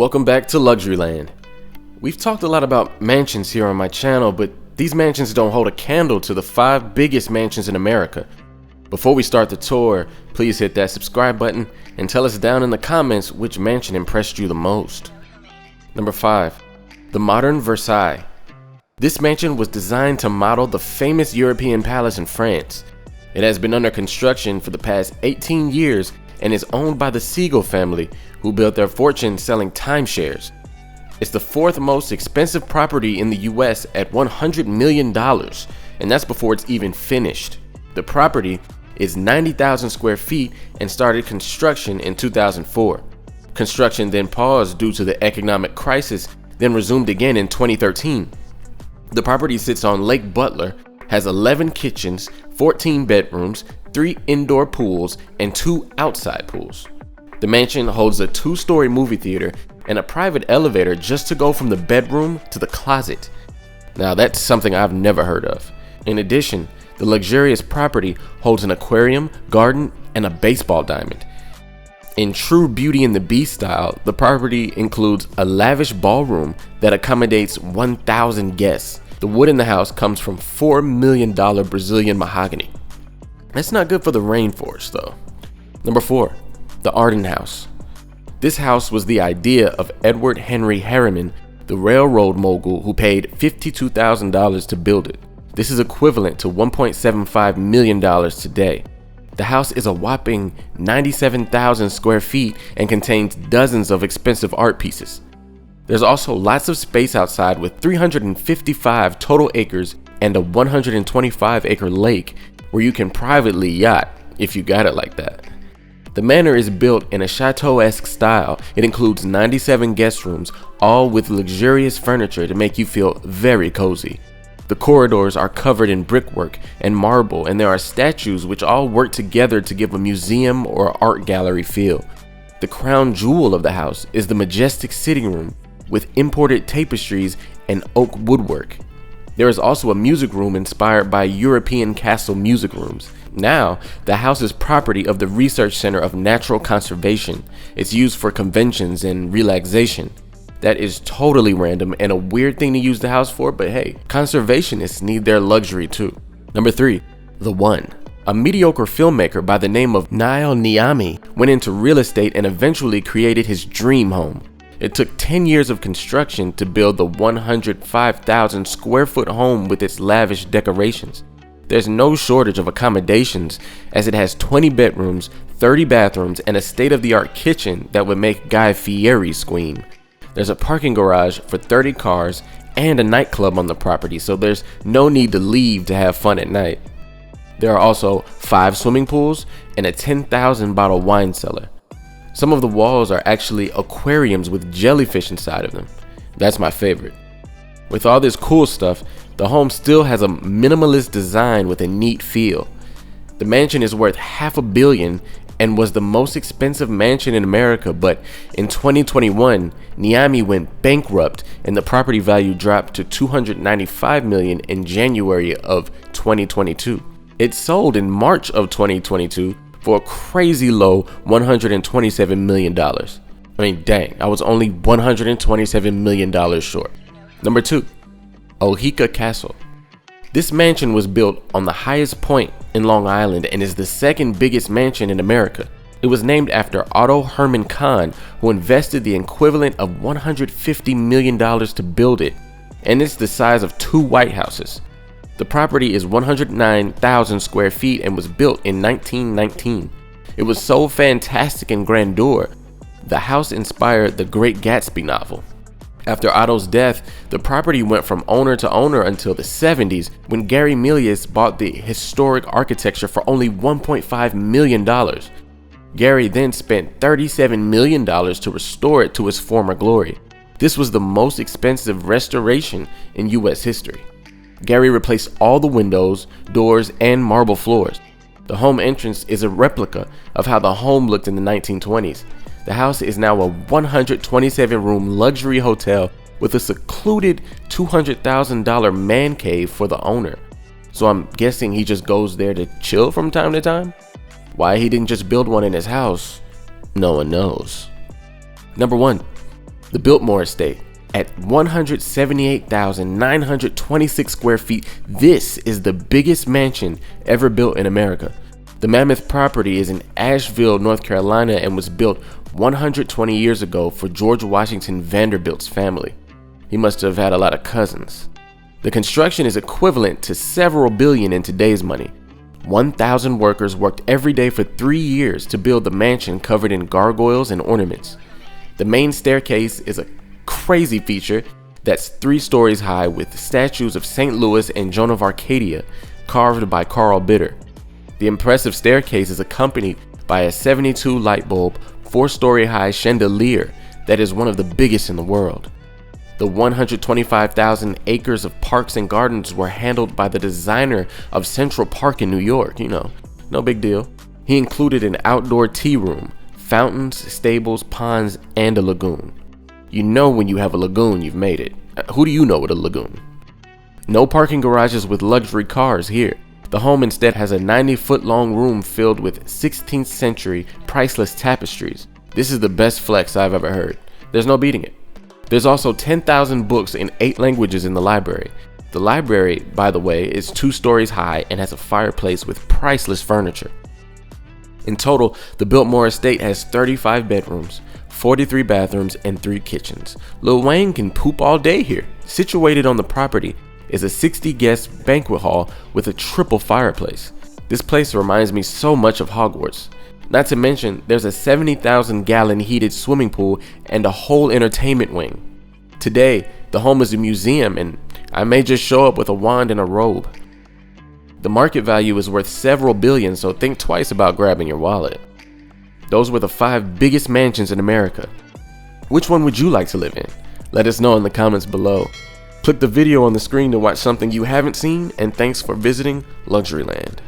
Welcome back to Luxuryland. We've talked a lot about mansions here on my channel, but these mansions don't hold a candle to the 5 biggest mansions in America. Before we start the tour, please hit that subscribe button and tell us down in the comments which mansion impressed you the most. Number 5. The Modern Versailles. This mansion was designed to model the famous European palace in France. It has been under construction for the past 18 years and is owned by the Siegel family, who built their fortune selling timeshares. It's the 4th most expensive property in the US at $100 million, and that's before it's even finished. The property is 90,000 square feet and started construction in 2004. Construction then paused due to the economic crisis, then resumed again in 2013. The property sits on Lake Butler, has 11 kitchens, 14 bedrooms, 3 indoor pools, and 2 outside pools. The mansion holds a 2-story movie theater and a private elevator just to go from the bedroom to the closet. Now that's something I've never heard of. In addition, the luxurious property holds an aquarium, garden, and a baseball diamond. In true Beauty and the Beast style, the property includes a lavish ballroom that accommodates 1,000 guests. The wood in the house comes from $4 million Brazilian mahogany. That's not good for the rainforest though. Number 4. The Arden House. This house was the idea of Edward Henry Harriman, the railroad mogul who paid $52,000 to build it. This is equivalent to $1.75 million today. The house is a whopping 97,000 square feet and contains dozens of expensive art pieces. There's also lots of space outside with 355 total acres and a 125-acre lake where you can privately yacht if you got it like that. The manor is built in a chateau-esque style. It includes 97 guest rooms, all with luxurious furniture to make you feel very cozy. The corridors are covered in brickwork and marble, and there are statues which all work together to give a museum or art gallery feel. The crown jewel of the house is the majestic sitting room with imported tapestries and oak woodwork. There is also a music room inspired by European castle music rooms. Now, the house is property of the Research Center of Natural Conservation. It's used for conventions and relaxation. That is totally random and a weird thing to use the house for, but hey, conservationists need their luxury too. Number 3. TheOne. A mediocre filmmaker by the name of Niall Niami went into real estate and eventually created his dream home. It took 10 years of construction to build the 105,000 square foot home with its lavish decorations. There's no shortage of accommodations, as it has 20 bedrooms, 30 bathrooms, and a state-of-the-art kitchen that would make Guy Fieri scream. There's a parking garage for 30 cars and a nightclub on the property, so there's no need to leave to have fun at night. There are also 5 swimming pools and a 10,000 bottle wine cellar. Some of the walls are actually aquariums with jellyfish inside of them. That's my favorite. With all this cool stuff, the home still has a minimalist design with a neat feel. The mansion is worth $500 million and was the most expensive mansion in America, but in 2021, Niami went bankrupt and the property value dropped to $295 million in January of 2022. It sold in March of 2022 for a crazy low $127 million. I mean, dang, I was only $127 million short. Number 2. Ohka Castle. This mansion was built on the highest point in Long Island and is the 2nd biggest mansion in America. It was named after Otto Herman Kahn, who invested the equivalent of $150 million to build it, and it's the size of 2 White Houses. The property is 109,000 square feet and was built in 1919. It was so fantastic in grandeur, the house inspired the Great Gatsby novel. After Otto's death, the property went from owner to owner until the 70s, when Gary Milius bought the historic architecture for only $1.5 million. Gary then spent $37 million to restore it to its former glory. This was the most expensive restoration in US history. Gary replaced all the windows, doors, and marble floors. The home entrance is a replica of how the home looked in the 1920s. The house is now a 127-room luxury hotel with a secluded $200,000 man cave for the owner. So I'm guessing he just goes there to chill from time to time? Why he didn't just build one in his house, no one knows. Number 1. The Biltmore Estate. At 178,926 square feet, this is the biggest mansion ever built in America. The mammoth property is in Asheville, North Carolina, and was built 120 years ago for George Washington Vanderbilt's family. He must have had a lot of cousins. The construction is equivalent to several billion in today's money. 1,000 workers worked every day for 3 years to build the mansion covered in gargoyles and ornaments. The main staircase is a crazy feature that's 3 stories high with statues of St. Louis and Joan of Arcadia carved by Carl Bitter. The impressive staircase is accompanied by a 72 light bulb, 4-story high chandelier that is one of the biggest in the world. The 125,000 acres of parks and gardens were handled by the designer of Central Park in New York, no big deal. He included an outdoor tea room, fountains, stables, ponds, and a lagoon. You know when you have a lagoon, you've made it. Who do you know with a lagoon? No parking garages with luxury cars here. The home instead has a 90-foot long room filled with 16th century priceless tapestries. This is the best flex I've ever heard. There's no beating it. There's also 10,000 books in 8 languages in the library. The library, by the way, is 2 stories high and has a fireplace with priceless furniture. In total, the Biltmore Estate has 35 bedrooms, 43 bathrooms, and 3 kitchens. Lil Wayne can poop all day here. Situated on the property is a 60-guest banquet hall with a triple fireplace. This place reminds me so much of Hogwarts. Not to mention, there's a 70,000-gallon heated swimming pool and a whole entertainment wing. Today, the home is a museum, and I may just show up with a wand and a robe. The market value is worth several billion, so think twice about grabbing your wallet. Those were the 5 biggest mansions in America. Which one would you like to live in? Let us know in the comments below. Click the video on the screen to watch something you haven't seen, and thanks for visiting Luxuryland.